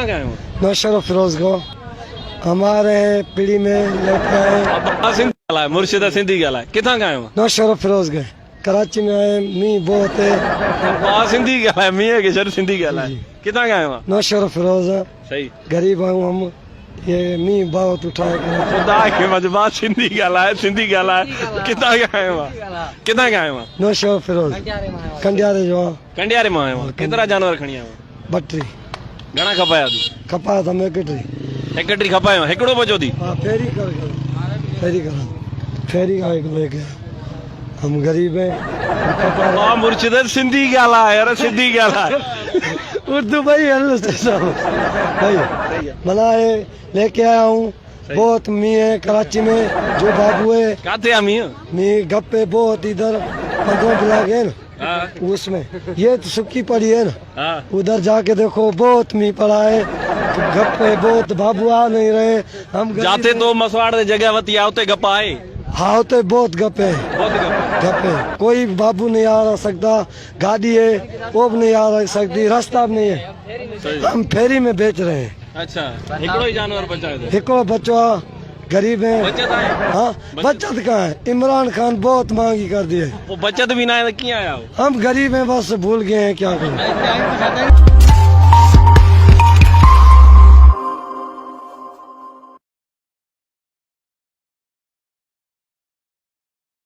कितना गए हो? नौशर फिरोज को हमारे पीढ़ी में लेके आए। सिंधी ॻाल्हाए, मुर्शिद सिंधी ॻाल्हाए, किथां खां आयो आहे? नौशर फिरोज गए कराची में आए। मींह बहुत है। सिंधी ॻाल्हाए, मींहं के शर सिंधी ॻाल्हाए, किथां खां आयो आहे? नौशर फिरोज सही। गरीब आऊं हम, ये मींह बहुत उठाए खुदा के मजबा सिंधी ॻाल्हाए, सिंधी ॻाल्हाए, किथां खां आयो आहे? किथां खां आयो आहे? नौशर फिरोज कंडियारे जो कंडियारे मां आयो आहे। केतिरा जानवर खणी आयो आहे? बटरी घणा खपाया थी? कपा था मैं कटरी हेकटरी खपायो, हिकिड़ो बचो थी? हाँ फेरी कर फेरी का एक लेके हम गरीब हैं। मुर्शिद सिंधी ॻाल्हाए, अरे सिंधी ॻाल्हाए। उर्दू भाई भाई मना ये लेके आया हूँ। बहुत मींह है कराची में। जो बाबू है काथे आ मींह? मींह गप्पे बहुत इधर 15 ब्लॉक है ना, उसमें ये तो सुखी पड़ी है ना। उधर जाके देखो बहुत मींह पड़ा है, गप्पे बहुत। बाबू आ नहीं रहे। हम जाते तो मसवाड़ दे जगह वती आ, उते गप्पा आए। हाँ तो बहुत गप्पे गप्पे। कोई बाबू नहीं आ सकता, गाड़ी है वो भी नहीं आ सकती, रास्ता भी नहीं है। हम फेरी में बेच रहे हैं। अच्छा, हिकिड़ो ही जानवर बचाए थे? हिकिड़ो बच्चा, गरीब है। बचत है? हाँ बचत कहाँ है? इमरान खान बहुत महंगी कर दी है। वो बचत भी ना है तो क्यों आया हो? हम गरीब हैं, बस भूल गए हैं क्या करें।